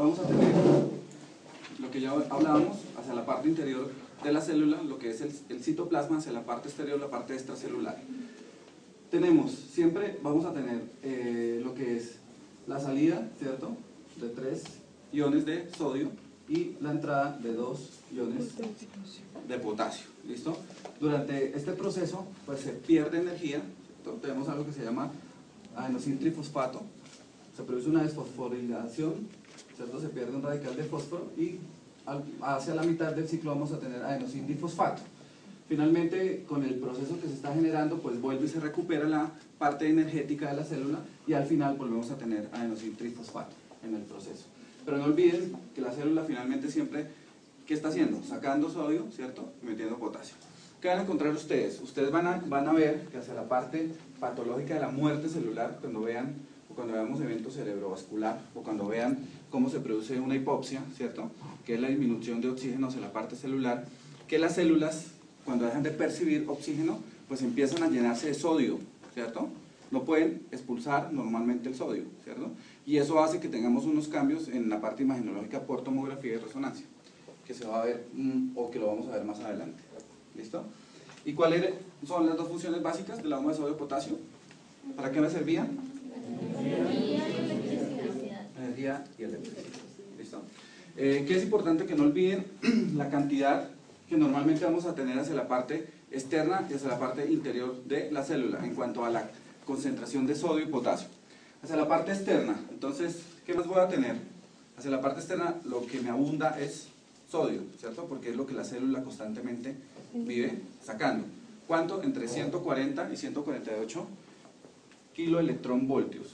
vamos a tener lo que ya hablábamos hacia la parte interior de la célula, lo que es el citoplasma, hacia la parte exterior, la parte extracelular. Tenemos, siempre vamos a tener lo que es la salida, ¿cierto?, de 3 iones de sodio y la entrada de 2 iones de potasio. ¿Listo? Durante este proceso pues se pierde energía, ¿cierto? Tenemos algo que se llama adenosintrifosfato, se produce una desfosforilación, ¿cierto? Se pierde un radical de fósforo y hacia la mitad del ciclo vamos a tener adenosindifosfato. Finalmente, con el proceso que se está generando, pues vuelve y se recupera la parte energética de la célula y al final volvemos a tener adenosintrifosfato en el proceso. Pero no olviden que la célula finalmente siempre, ¿qué está haciendo? Sacando sodio, ¿cierto? Y metiendo potasio. ¿Qué van a encontrar ustedes? Ustedes van a ver que hacia la parte patológica de la muerte celular, cuando veamos eventos cerebrovascular o cuando vean cómo se produce una hipopsia, ¿cierto?, que es la disminución de oxígeno hacia la parte celular, que las células, cuando dejan de percibir oxígeno, pues empiezan a llenarse de sodio, ¿cierto? No pueden expulsar normalmente el sodio, ¿cierto? Y eso hace que tengamos unos cambios en la parte imagenológica por tomografía y resonancia, que se va a ver, o que lo vamos a ver más adelante. ¿Listo? ¿Y cuáles son las dos funciones básicas de la bomba de sodio-potasio? ¿Para qué me servían? Energía y electricidad. ¿Listo? Que es importante que no olviden la cantidad que normalmente vamos a tener hacia la parte externa y hacia la parte interior de la célula en cuanto a la concentración de sodio y potasio. Hacia la parte externa, entonces, ¿qué más voy a tener? Hacia la parte externa lo que me abunda es sodio, ¿cierto? Porque es lo que la célula constantemente vive sacando. ¿Cuánto? Entre 140 y 148 kiloelectronvoltios.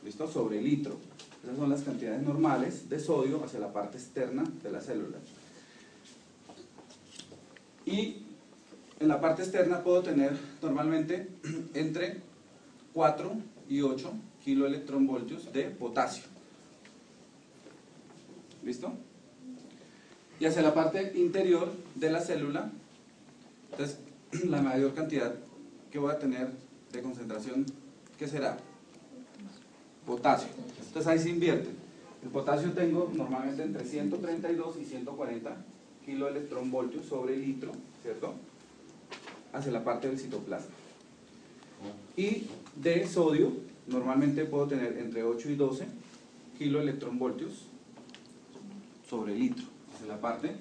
¿Listo? Sobre litro. Esas son las cantidades normales de sodio hacia la parte externa de la célula. Y en la parte externa puedo tener normalmente entre 4 y 8 kiloelectronvoltios de potasio. ¿Listo? Y hacia la parte interior de la célula, entonces la mayor cantidad que voy a tener de concentración, ¿qué será? Potasio. Entonces ahí se invierte. El potasio tengo normalmente entre 132 y 140 kiloelectronvoltios sobre litro, ¿cierto?, hacia la parte del citoplasma. Y de sodio normalmente puedo tener entre 8 y 12 kiloelectronvoltios sobre litro hacia la parte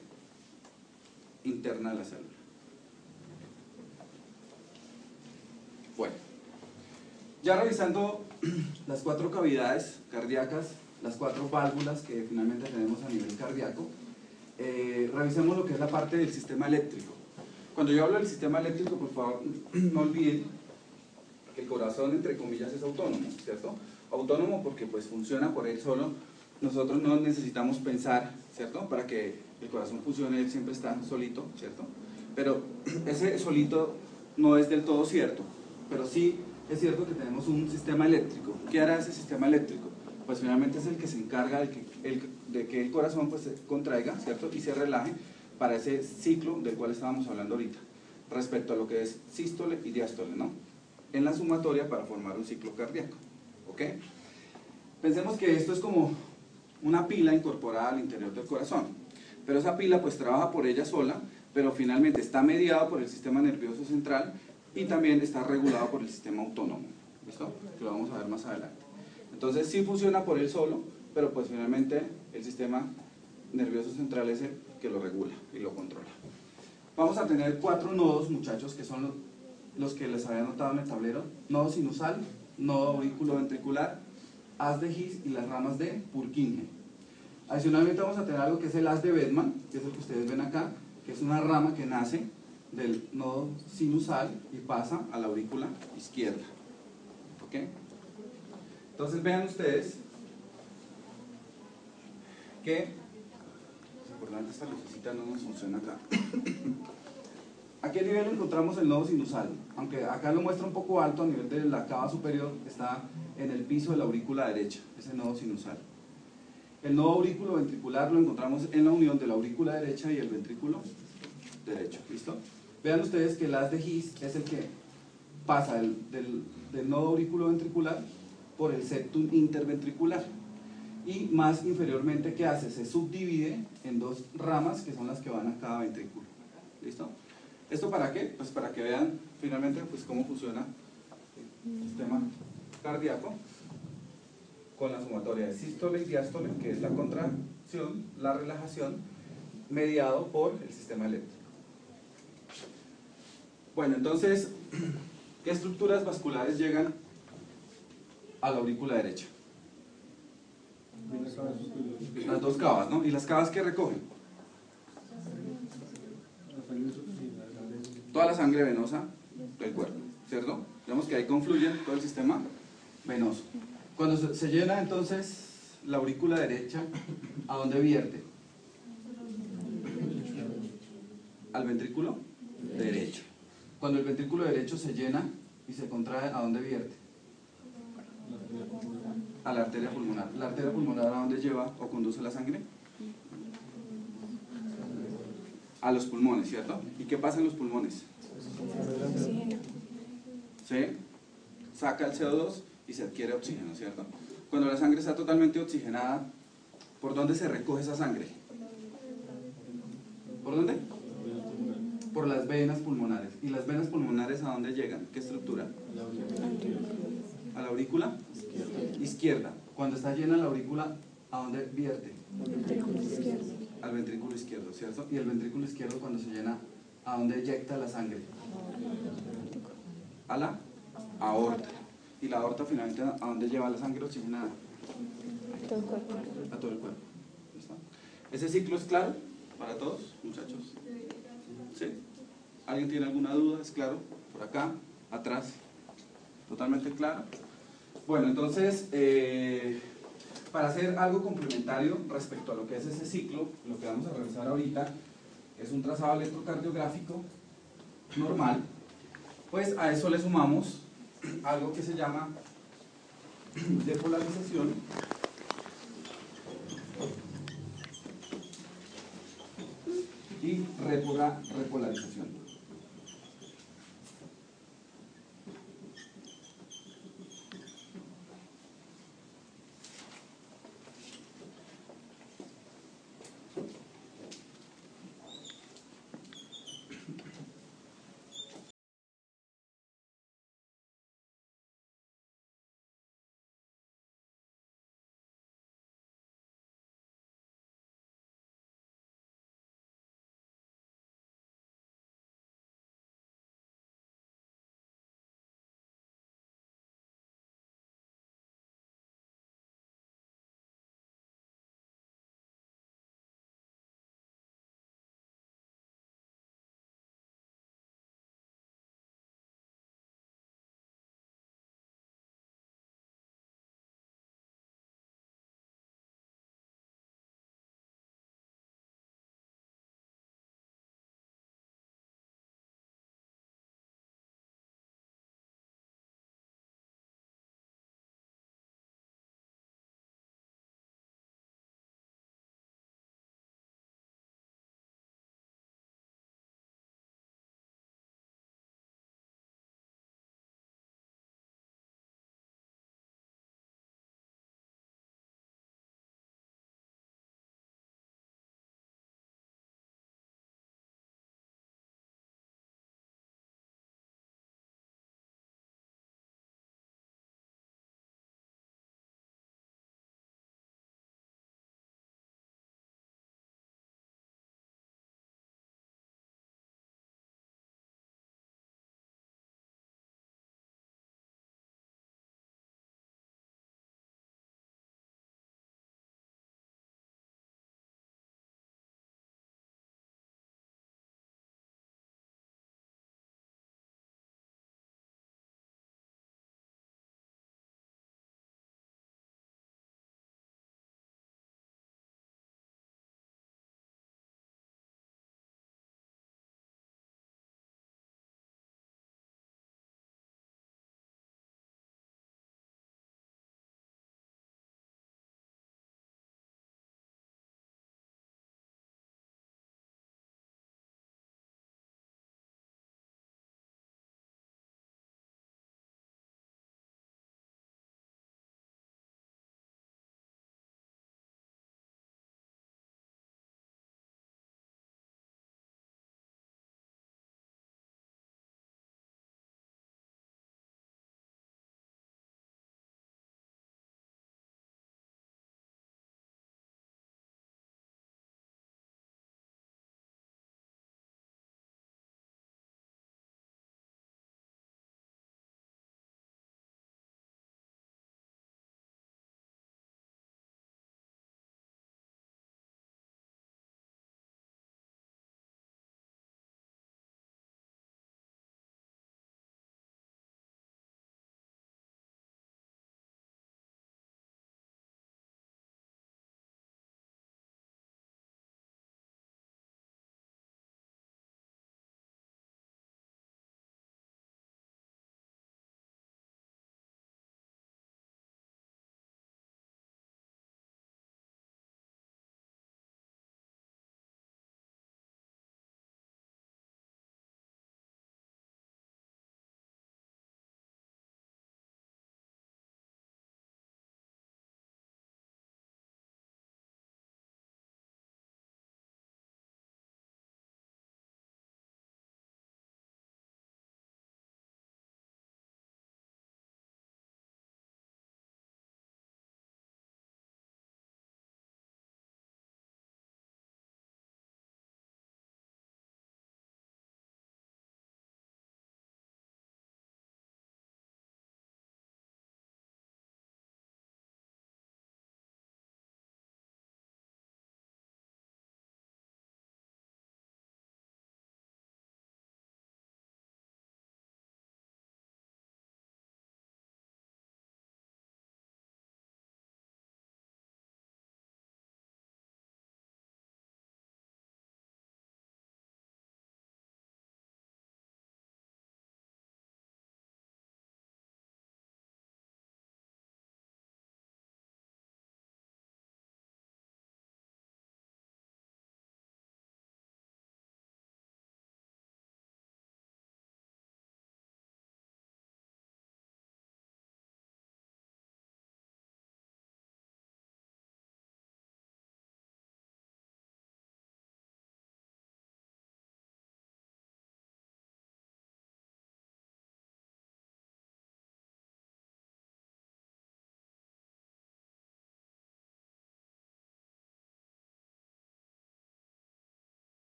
interna de la célula. Bueno, ya revisando las 4 cavidades cardíacas, las 4 válvulas que finalmente tenemos a nivel cardíaco, revisemos lo que es la parte del sistema eléctrico. Cuando yo hablo del sistema eléctrico, por favor, no olviden que el corazón, entre comillas, es autónomo, ¿cierto? Autónomo porque pues funciona por él solo. Nosotros no necesitamos pensar, ¿cierto? Para que el corazón funcione, él siempre está solito, ¿cierto? Pero ese solito no es del todo cierto, pero sí es cierto que tenemos un sistema eléctrico. ¿Qué hará ese sistema eléctrico? Pues finalmente es el que se encarga de que el corazón pues se contraiga, ¿cierto?, y se relaje para ese ciclo del cual estábamos hablando ahorita, respecto a lo que es sístole y diástole, ¿no?, en la sumatoria para formar un ciclo cardíaco. ¿Ok? Pensemos que esto es como una pila incorporada al interior del corazón, pero esa pila pues trabaja por ella sola, pero finalmente está mediado por el sistema nervioso central y también está regulado por el sistema autónomo. ¿Listo? Que lo vamos a ver más adelante. Entonces sí funciona por él solo, pero pues finalmente el sistema nervioso central es el que lo regula y lo controla. Vamos a tener 4 nodos, muchachos, que son los que les había anotado en el tablero: nodo sinusal, nodo auriculoventricular, haz de His y las ramas de Purkinje. Adicionalmente vamos a tener algo que es el haz de Bedman, que es el que ustedes ven acá, que es una rama que nace del nodo sinusal y pasa a la aurícula izquierda. ¿Ok? Entonces vean ustedes que esta lucecita no nos funciona acá. ¿A qué nivel encontramos el nodo sinusal? Aunque acá lo muestra un poco alto, a nivel de la cava superior, está en el piso de la aurícula derecha, ese nodo sinusal. El nodo aurículo-ventricular lo encontramos en la unión de la aurícula derecha y el ventrículo derecho. ¿Listo? Vean ustedes que el haz de His es el que pasa del nodo aurículo-ventricular por el septum interventricular. y más inferiormente, ¿qué hace? Se subdivide en dos ramas que son las que van a cada ventrículo. ¿Listo? ¿Esto para qué? Pues para que vean finalmente pues, cómo funciona el sistema cardíaco con la sumatoria de sístole y diástole, que es la contracción, la relajación, mediado por el sistema eléctrico. Bueno, entonces, ¿qué estructuras vasculares llegan a la aurícula derecha? Las dos cavas, ¿no? ¿Y las cavas qué recogen? Toda la sangre venosa del cuerpo, ¿cierto? Vemos que ahí confluye todo el sistema venoso. Cuando se llena entonces la aurícula derecha, ¿a dónde vierte? Al ventrículo derecho. Cuando el ventrículo derecho se llena y se contrae, ¿a dónde vierte? A la arteria pulmonar. ¿La arteria pulmonar a dónde lleva o conduce la sangre? A los pulmones, ¿cierto? ¿Y qué pasa en los pulmones? ¿Sí? Saca el CO2 y se adquiere oxígeno, ¿cierto? Cuando la sangre está totalmente oxigenada, ¿por dónde se recoge esa sangre? ¿Por dónde? Por las venas pulmonares. ¿Y las venas pulmonares a dónde llegan? ¿Qué estructura? A la aurícula izquierda. Cuando está llena la aurícula, ¿a dónde vierte? Al ventrículo izquierdo, ¿cierto? Y el ventrículo izquierdo cuando se llena, ¿a dónde eyecta la sangre? A la aorta. Y la aorta finalmente, ¿a dónde lleva la sangre oxigenada? A todo el cuerpo. A todo el cuerpo. ¿Listo? ¿Ese ciclo es claro para todos, muchachos? ¿Sí? ¿Alguien tiene alguna duda? ¿Es claro? Por acá, atrás. ¿Totalmente claro? Bueno, entonces, para hacer algo complementario respecto a lo que es ese ciclo, lo que vamos a realizar ahorita es un trazado electrocardiográfico normal, pues a eso le sumamos algo que se llama depolarización y repolarización.